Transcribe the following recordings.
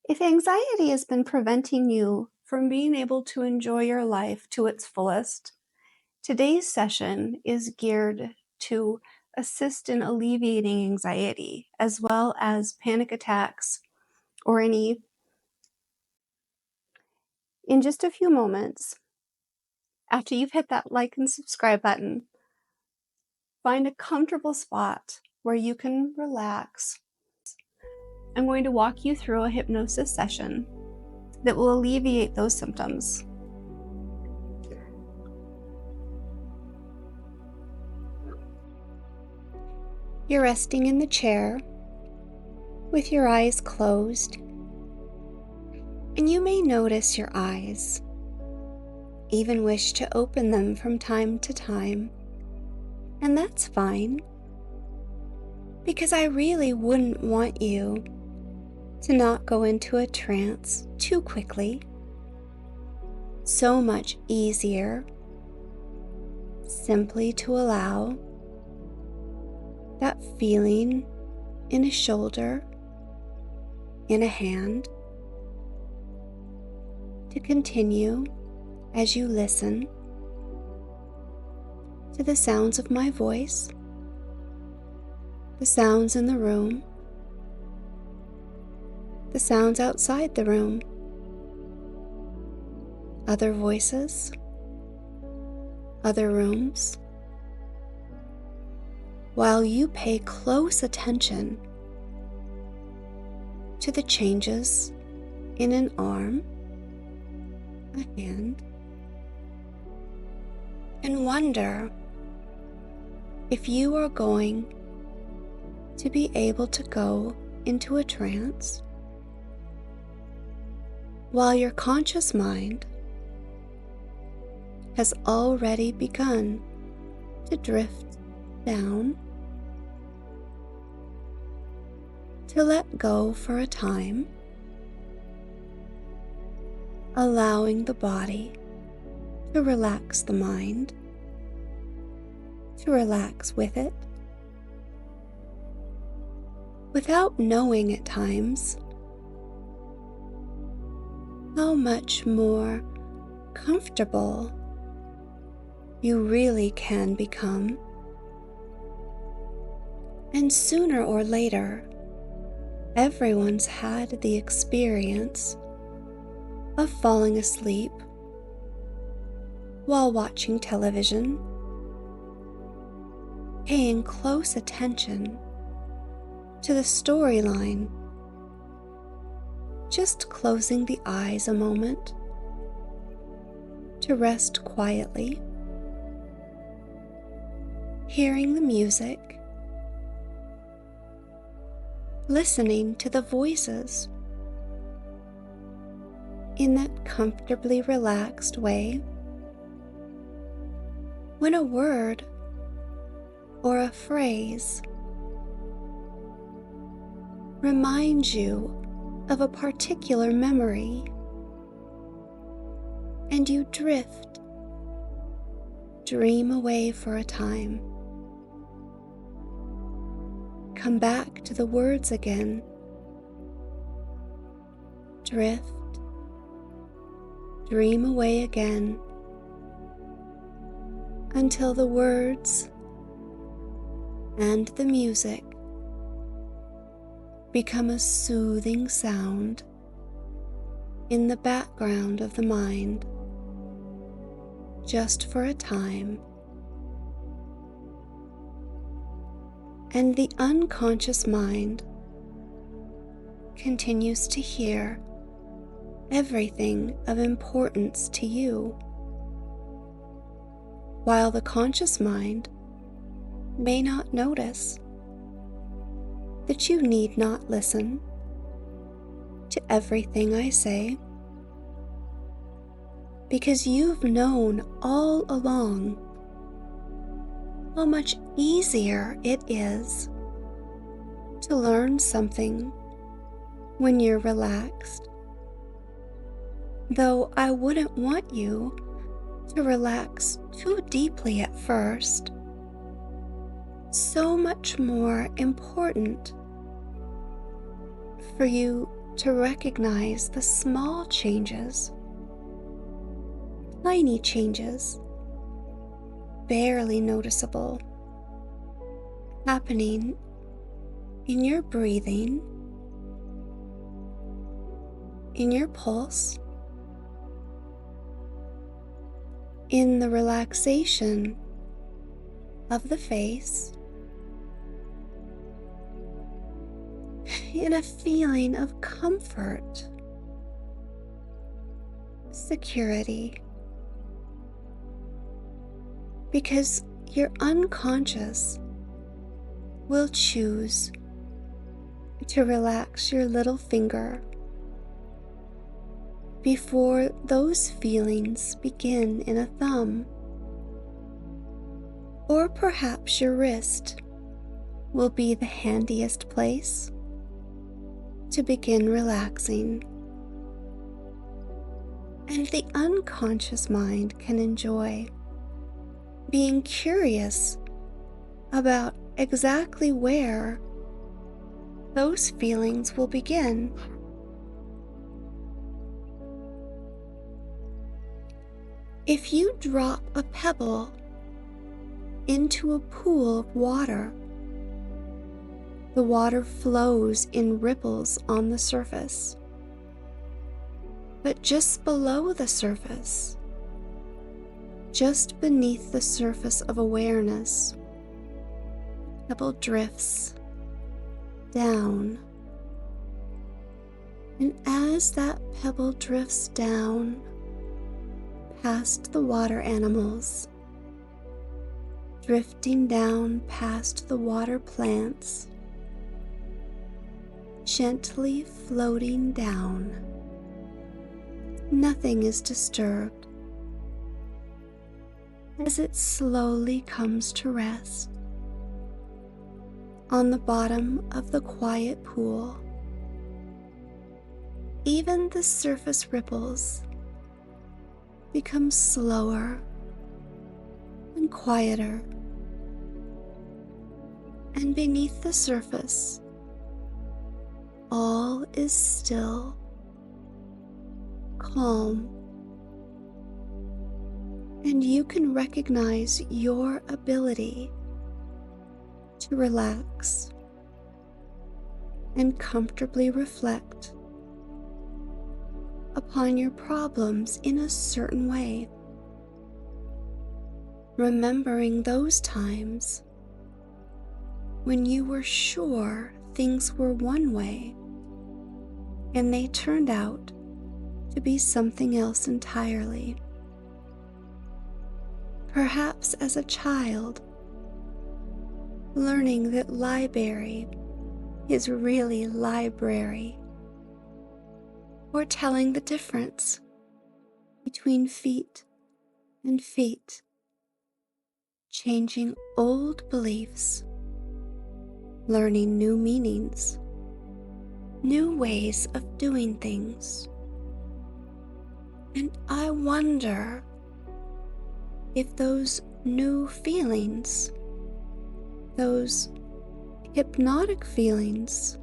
If anxiety has been preventing you from being able to enjoy your life to its fullest, today's session is geared to assist in alleviating anxiety as well as panic attacks or any. In just a few moments, after you've hit that like and subscribe button, find a comfortable spot where you can relax. I'm going to walk you through a hypnosis session that will alleviate those symptoms. You're resting in the chair with your eyes closed, and you may notice your eyes, even wish to open them from time to time, and that's fine, because I really wouldn't want you to not go into a trance too quickly. So much easier simply to allow that feeling in a shoulder, in a hand, to continue as you listen to the sounds of my voice, the sounds in the room, the sounds outside the room, other voices, other rooms, while you pay close attention to the changes in an arm, a hand, and wonder if you are going to be able to go into a trance while your conscious mind has already begun to drift down, to let go for a time, allowing the body to relax the mind, to relax with it, without knowing at times how much more comfortable you really can become. And sooner or later, everyone's had the experience of falling asleep while watching television, paying close attention to the storyline, just closing the eyes a moment to rest quietly, hearing the music, listening to the voices in that comfortably relaxed way. When a word or a phrase reminds you of a particular memory, and you dream away for a time, come back to the words again, dream away again, until the words and the music become a soothing sound in the background of the mind, just for a time. And the unconscious mind continues to hear everything of importance to you, while the conscious mind may not notice that you need not listen to everything I say, because you've known all along how much easier it is to learn something when you're relaxed. Though I wouldn't want you to relax too deeply at first. So much more important for you to recognize the small changes, tiny changes, barely noticeable, happening in your breathing, in your pulse, in the relaxation of the face, in a feeling of comfort, security, because your unconscious will choose to relax your little finger before those feelings begin in a thumb. Or perhaps your wrist will be the handiest place to begin relaxing. And the unconscious mind can enjoy being curious about exactly where those feelings will begin. If you drop a pebble into a pool of water, the water flows in ripples on the surface. But just below the surface, just beneath the surface of awareness, the pebble drifts down. And as that pebble drifts down past the water animals, drifting down past the water plants, gently floating down, nothing is disturbed as it slowly comes to rest on the bottom of the quiet pool. Even the surface ripples become slower and quieter, and beneath the surface, all is still, calm, and you can recognize your ability to relax and comfortably reflect upon your problems in a certain way, remembering those times when you were sure things were one way and they turned out to be something else entirely. Perhaps as a child, learning that library is really library, or telling the difference between feet and feet, changing old beliefs, learning new meanings, new ways of doing things. And I wonder if those new feelings, those hypnotic feelings,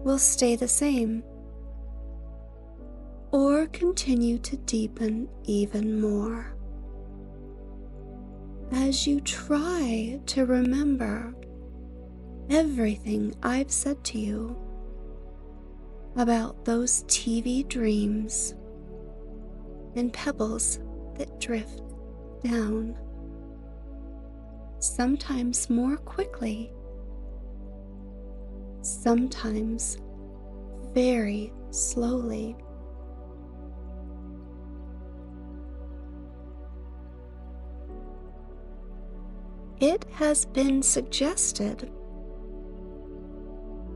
will stay the same or continue to deepen even more as you try to remember everything I've said to you about those TV dreams and pebbles that drift down, sometimes more quickly, sometimes very slowly. It has been suggested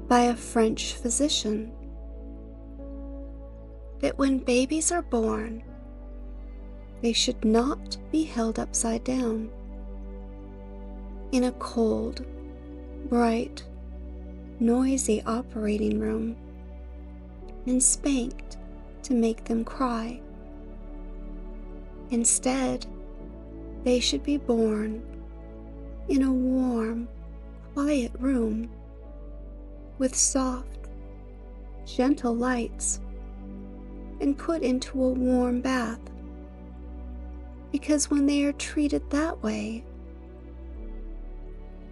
by a French physician that when babies are born, they should not be held upside down in a cold, bright, noisy operating room and spanked to make them cry. Instead, they should be born in a warm, quiet room with soft, gentle lights and put into a warm bath, because when they are treated that way,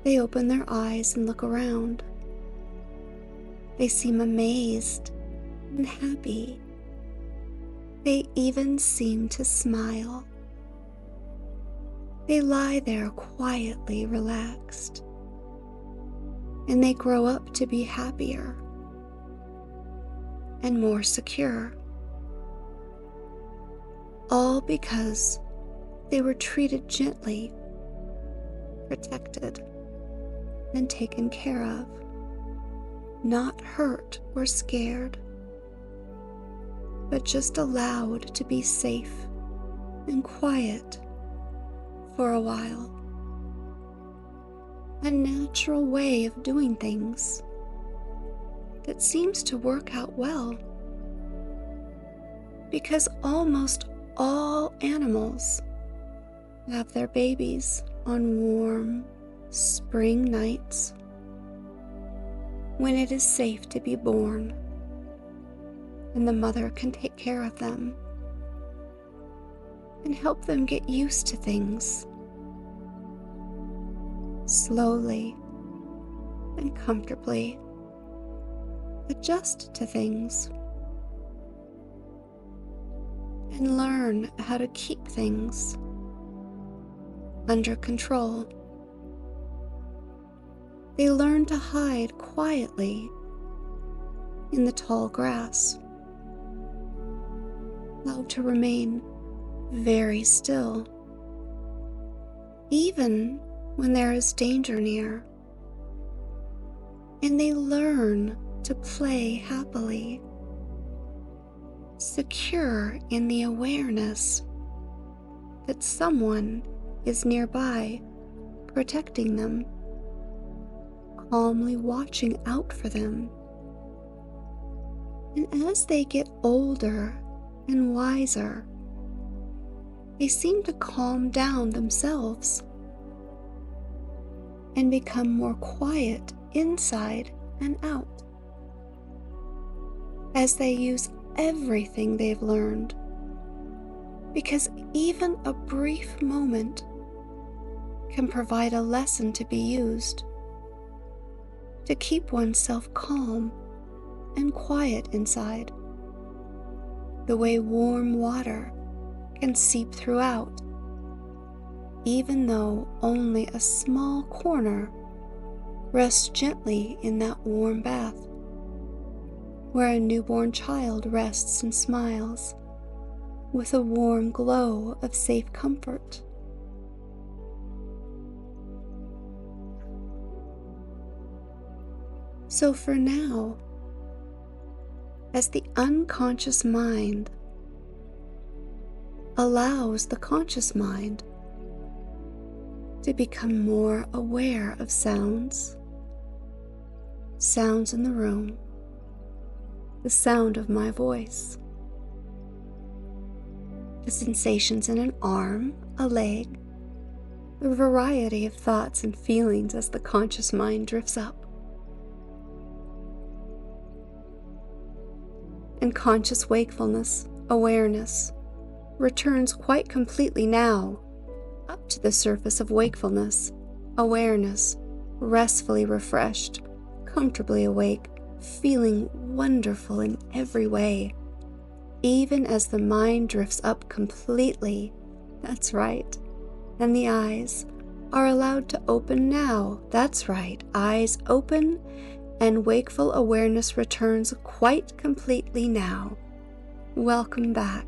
they open their eyes and look around. They seem amazed and happy. They even seem to smile. They lie there quietly relaxed, and they grow up to be happier and more secure, all because they were treated gently, protected, and taken care of, not hurt or scared, but just allowed to be safe and quiet for a while. A natural way of doing things that seems to work out well, because almost all animals have their babies on warm spring nights when it is safe to be born and the mother can take care of them and help them get used to things slowly and comfortably. Adjust to things and learn how to keep things under control. They learn to hide quietly in the tall grass, how to remain very still, even when there is danger near, and they learn to play happily, secure in the awareness that someone is nearby protecting them, calmly watching out for them. And as they get older and wiser, they seem to calm down themselves and become more quiet inside and out, as they use everything they've learned, because even a brief moment can provide a lesson to be used to keep oneself calm and quiet inside, the way warm water can seep throughout, even though only a small corner rests gently in that warm bath, where a newborn child rests and smiles with a warm glow of safe comfort. So for now, as the unconscious mind allows the conscious mind to become more aware of sounds in the room, the sound of my voice, the sensations in an arm, a leg, the variety of thoughts and feelings as the conscious mind drifts up. And conscious wakefulness, awareness, returns quite completely now up to the surface of wakefulness, awareness, restfully refreshed, comfortably awake, feeling wonderful in every way, even as the mind drifts up completely. That's right. And the eyes are allowed to open now. That's right. Eyes open, and wakeful awareness returns quite completely now. Welcome back.